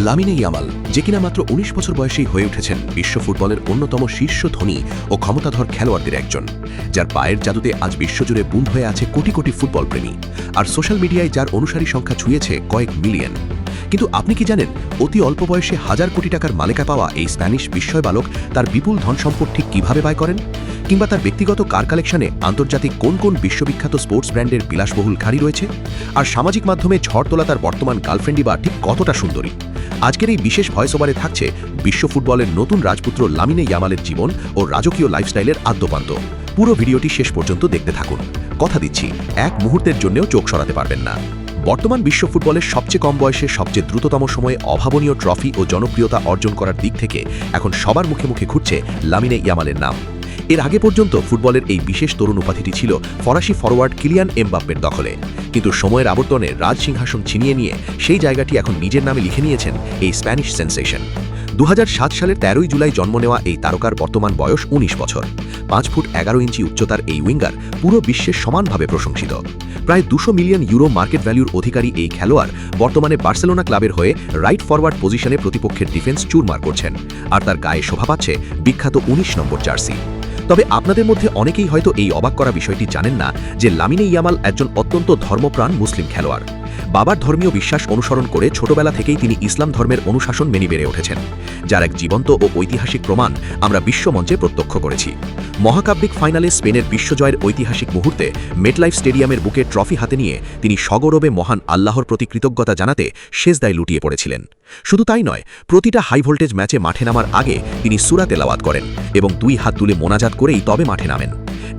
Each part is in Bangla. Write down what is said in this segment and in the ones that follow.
লামিনে ইয়ামাল, যে কিনা মাত্র ১৯ বছর বয়সেই হয়ে উঠেছেন বিশ্ব ফুটবলের অন্যতম শীর্ষ ধনী ও ক্ষমতাধর খেলোয়াড়দের একজন, যার পায়ের জাদুতে আজ বিশ্বজুড়ে বুঁদ হয়ে আছে কোটি কোটি ফুটবল প্রেমী, আর সোশ্যাল মিডিয়ায় যার অনুসারী সংখ্যা ছুঁয়েছে কয়েক মিলিয়ন। কিন্তু আপনি কি জানেন, অতি অল্প বয়সে হাজার কোটি টাকার মালিকা পাওয়া এই স্প্যানিশ বিস্ময় বালক তার বিপুল ধন সম্পদ ঠিক কীভাবে ব্যয় করেন? কিংবা তার ব্যক্তিগত কার কালেকশনে আন্তর্জাতিক কোন কোন বিশ্ববিখ্যাত স্পোর্টস ব্র্যান্ডের বিলাসবহুল খাড়ি রয়েছে? আর সামাজিক মাধ্যমে ঝড় তোলা তার বর্তমান গার্লফ্রেন্ডই বা ঠিক কতটা সুন্দরী? আজকের এই বিশেষ ভয়েস ওভারে থাকছে বিশ্ব ফুটবলের নতুন রাজপুত্র লামিনে ইয়ামালের জীবন ও রাজকীয় লাইফস্টাইলের আদ্যোপান্ত। পুরো ভিডিওটি শেষ পর্যন্ত দেখতে থাকুন। কথা দিচ্ছি, এক মুহূর্তের জন্যও চোখ সরাতে পারবেন না। বর্তমান বিশ্ব ফুটবলের সবচেয়ে কম বয়সে সবচেয়ে দ্রুততম সময়ে অভাবনীয় ট্রফি ও জনপ্রিয়তা অর্জন করার দিক থেকে এখন সবার মুখে মুখে ঘুরছে লামিনে ইয়ামালের নাম। এর আগে পর্যন্ত ফুটবলের এই বিশেষ তরুণ উপাধিটি ছিল ফরাসি ফরোয়ার্ড কিলিয়ান এমবাপ্পের দখলে, কিন্তু সময়ের আবর্তনে রাজসিংহাসন ছিনিয়ে নিয়ে সেই জায়গাটি এখন নিজের নামে লিখে নিয়েছেন এই স্প্যানিশ সেন্সেশন। ২০০৭ সালের ১৩ জুলাই জন্ম নেওয়া এই তারকার বর্তমান বয়স ১৯ বছর। ৫ ফুট ১১ ইঞ্চি উচ্চতার এই উইঙ্গার পুরো বিশ্বে সমানভাবে প্রশংসিত। প্রায় ২০০ মিলিয়ন ইউরো মার্কেট ভ্যালুর অধিকারী এই খেলোয়াড় বর্তমানে বার্সেলোনা ক্লাবের হয়ে রাইট ফরওয়ার্ড পজিশনে প্রতিপক্ষের ডিফেন্স চুরমার করছেন, আর তার গায়ে শোভা পাচ্ছে বিখ্যাত ১৯ নম্বর জার্সি। তবে আপনাদের মধ্যে অনেকেই হয়তো এই অবাক করা বিষয়টি জানেন না যে লামিনে ইয়ামাল একজন অত্যন্ত ধর্মপ্রাণ মুসলিম খেলোয়াড়। বাবার ধর্মীয় বিশ্বাস অনুসরণ করে ছোটবেলা থেকেই তিনি ইসলাম ধর্মের অনুশাসন মেনে বেড়ে উঠেছেন, যার এক জীবন্ত ও ঐতিহাসিক প্রমাণ আমরা বিশ্বমঞ্চে প্রত্যক্ষ করেছি। মহাকাব্যিক ফাইনালে স্পেনের বিশ্বজয়ের ঐতিহাসিক মুহূর্তে মেটলাইফ স্টেডিয়ামের বুকে ট্রফি হাতে নিয়ে তিনি সগৌরবে মহান আল্লাহর প্রতি কৃতজ্ঞতা জানাতে সেজদায় লুটিয়ে পড়েছিলেন। শুধু তাই নয়, প্রতিটা হাই ভোল্টেজ ম্যাচে মাঠে নামার আগে তিনি সূরা তেলাওয়াত করেন এবং ২ হাত তুলে মোনাজাত করেই তবে মাঠে নামেন।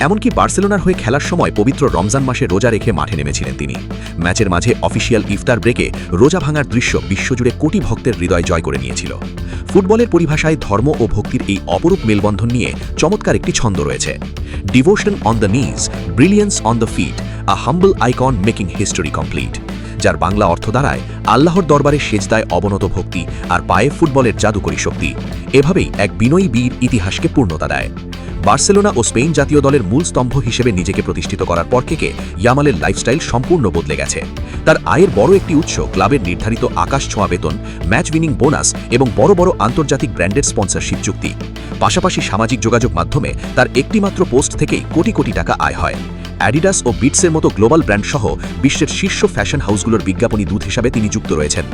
এমনকি বার্সেলোনার হয়ে খেলার সময় পবিত্র রমজান মাসে রোজা রেখে মাঠে নেমেছিলেন তিনি। ম্যাচের মাঝে অফিসিয়াল ইফতার ব্রেকে রোজা ভাঙার দৃশ্য বিশ্বজুড়ে কোটি ভক্তের হৃদয় জয় করে নিয়েছিল। ফুটবলের পরিভাষায় ধর্ম ও ভক্তির এই অপরূপ মেলবন্ধন নিয়ে চমৎকার একটি ছন্দ রয়েছে। Devotion on the knees, brilliance on the feet, a humble icon making history complete, যার বাংলা অর্থ দাঁড়ায় আল্লাহর দরবারে সেজদায় অবনত ভক্তি আর পায়ে ফুটবলের জাদুকরী শক্তি। এভাবেই এক বিনয়ী বীর ইতিহাসকে পূর্ণতা দেয়। বার্সেলোনা ও স্পেন জাতীয় দলের মূল স্তম্ভ হিসেবে নিজেকে প্রতিষ্ঠিত করার পর থেকে ইয়ামালের লাইফস্টাইল সম্পূর্ণ বদলে গেছে। তার আয়ের বড় একটি উৎস ক্লাবের নির্ধারিত আকাশ ছোঁয়া বেতন, ম্যাচ উইনিং বোনাস এবং বড় বড় আন্তর্জাতিক ব্র্যান্ডেড স্পন্সরশিপ চুক্তি। পাশাপাশি সামাজিক যোগাযোগ মাধ্যমে তার একটিমাত্র পোস্ট থেকেই কোটি কোটি টাকা আয় হয়। অ্যাডিডাস ও বিটসের মতো গ্লোবাল ব্র্যান্ড সহ বিশ্বের শীর্ষ ফ্যাশন হাউসগুলোর বিজ্ঞাপনী দূত হিসাবে তিনি যুক্ত রয়েছেন।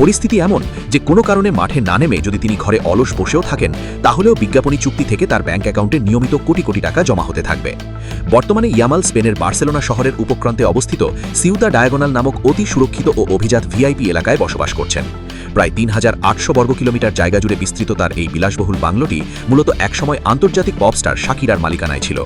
পরিস্থিতি এমন যে কোনো কারণে মাঠে না নেমে যদি তিনি ঘরে অলস বসেও থাকেন, তাহলেও বিজ্ঞাপনী চুক্তি থেকে তার ব্যাংক অ্যাকাউন্টে নিয়মিত কোটি কোটি টাকা জমা হতে থাকবে। বর্তমানে ইয়ামাল স্পেনের বার্সেলোনা শহরের উপক্রান্তে অবস্থিত সিউতা ডায়াগোনাল নামক অতি সুরক্ষিত ও অভিজাত ভিআইপি এলাকায় বসবাস করছেন। প্রায় ৩,৮০০ বর্গ কিলোমিটার জায়গা জুড়ে বিস্তৃত তার এই বিলাসবহুল বাংলোটি মূলত একসময় আন্তর্জাতিক পপস্টার শাকিরার মালিকানায় ছিল।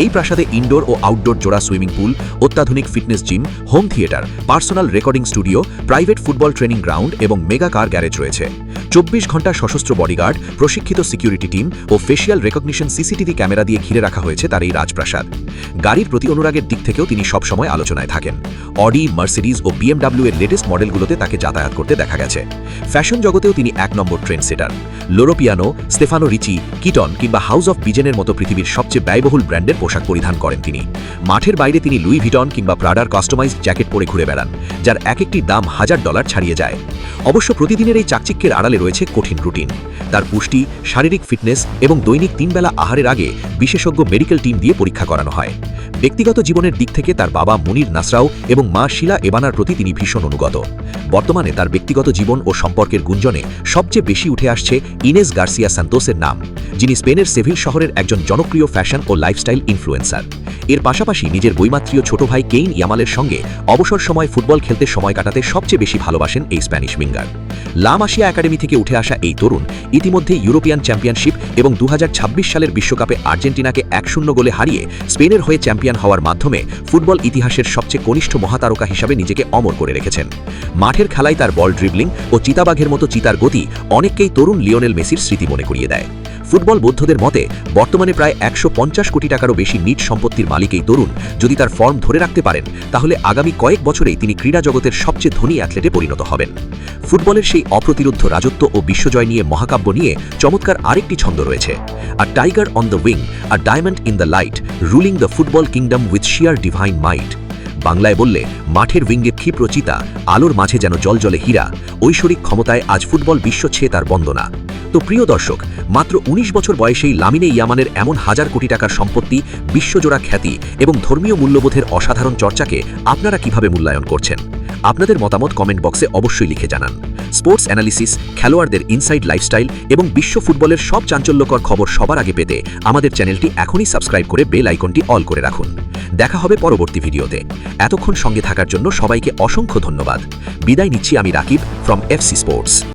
এই প্রাসাদে ইনডোর ও আউটডোর জোড়া সুইমিং পুল, অত্যাধুনিক fitness gym, home theatre, personal recording studio, private football training ground এবং মেগা কার গ্যারেজ রয়েছে। ২৪ ঘন্টা সশস্ত্র বডিগার্ড, প্রশিক্ষিত সিকিউরিটি টিম ও ফেশিয়াল রেকগনিশন সিসিটিভি ক্যামেরা দিয়ে ঘিরে রাখা হয়েছে তার এই রাজপ্রাসাদ। গাড়ির প্রতি অনুরাগের দিক থেকেও তিনি সবসময় আলোচনায় থাকেন। অডি, মার্সিডিজ ও বিএমডাব্লিউ এর লেটেস্ট মডেলগুলোতে তাকে যাতায়াত করতে দেখা গেছে। ফ্যাশন জগতেও তিনি ১ নম্বর trend setter. Loro Piana, Stefano Ricci, Kiton কিংবা হাউস অফ বিজেনের মতো পৃথিবীর সবচেয়ে ব্যয়বহুল ব্র্যান্ডের পোশাক পরিধান করেন তিনি। মাঠের বাইরে তিনি লুই ভিটন কিংবা প্রাডার কাস্টমাইজড জ্যাকেট পরে ঘুরে বেড়ান, যার এক একটির দাম $১,০০০ ছাড়িয়ে যায়। অবশ্য প্রতিদিনের এই চাকচিক্যের আড়ালে রয়েছে কঠিন রুটিন। তার পুষ্টি, শারীরিক ফিটনেস এবং দৈনিক ৩ বেলা আহারের আগে বিশেষজ্ঞ মেডিকেল টিম দিয়ে পরীক্ষা করানো হয়। ব্যক্তিগত জীবনের দিক থেকে তার বাবা মুনির নাসরাও এবং মা শিলা এবানার প্রতি তিনি ভীষণ অনুগত। বর্তমানে তার ব্যক্তিগত জীবন ও সম্পর্কের গুঞ্জনে সবচেয়ে বেশি উঠে আসছে ইনেস গার্সিয়া সান্তোসের নাম, যিনি স্পেনের সেভিল শহরের একজন জনপ্রিয় ফ্যাশন ও লাইফস্টাইল ইনফ্লুয়েন্সার। এর পাশাপাশি নিজের বৈমাত্রীয় ছোট ভাই কেইন ইয়ামালের সঙ্গে অবসর সময় ফুটবল খেলতে সময় কাটাতে সবচেয়ে বেশি ভালোবাসেন এই স্প্যানিশ উইঙ্গার। লা মাসিয়া একাডেমি থেকে উঠে আসা এই তরুণ ইতিমধ্যে ইউরোপিয়ান চ্যাম্পিয়নশিপ এবং ২০২৬ সালের বিশ্বকাপে আর্জেন্টিনাকে ১-০ গোলে হারিয়ে স্পেনের হয়ে চ্যাম্পিয়ন হওয়ার মাধ্যমে ফুটবল ইতিহাসের সবচেয়ে কনিষ্ঠ মহাতারকা হিসাবে নিজেকে অমর করে রেখেছেন। মাঠের খেলায় তার বল ড্রিবলিং ও চিতাবাঘের মতো চিতার গতি অনেককেই তরুণ লিওনেল মেসির স্মৃতি মনে করিয়ে দেয়। ফুটবল বোদ্ধদের মতে বর্তমানে প্রায় ১৫০ কোটি টাকারও বেশি নিট সম্পত্তির মালিক এই তরুণ যদি তার ফর্ম ধরে রাখতে পারেন, তাহলে আগামী কয়েক বছরেই তিনি ক্রীড়া জগতের সবচেয়ে ধনী অ্যাথলেটে পরিণত হবেন। ফুটবলের সেই অপ্রতিরোধ্য রাজত্ব ও বিশ্বজয় নিয়ে মহাকাব্য নিয়ে চমৎকার আরেকটি ছন্দ রয়েছে। A tiger on the wing, a diamond in the light, ruling the football kingdom with sheer divine might. বাংলায় বললে মাঠের উইঙ্গে ক্ষিপ্র চিতা, আলোর মাঝে যেন জলজলে হীরা, ঐশ্বরিক ক্ষমতায় আজ ফুটবল বিশ্ব ছেয়ে তার বন্দনা। তো প্রিয় দর্শক, মাত্র ১৯ বছর বয়সেই লামিনে ইয়ামানের এমন হাজার কোটি টাকার সম্পত্তি, বিশ্বজোড়া খ্যাতি এবং ধর্মীয় মূল্যবোধের অসাধারণ চর্চাকে আপনারা কিভাবে মূল্যায়ন করছেন? আপনাদের মতামত কমেন্ট বক্সে অবশ্যই লিখে জানান। স্পোর্টস অ্যানালিসিস, খেলোয়াড়দের ইনসাইড লাইফস্টাইল এবং বিশ্ব ফুটবলের সব চাঞ্চল্যকর খবর সবার আগে পেতে আমাদের চ্যানেলটি এখনই সাবস্ক্রাইব করে বেল আইকনটি অল করে রাখুন। দেখা হবে পরবর্তী ভিডিওতে। এতক্ষণ সঙ্গে থাকার জন্য সবাইকে অসংখ্য ধন্যবাদ। বিদায় নিচ্ছি আমি রাকিব ফ্রম FC স্পোর্টস।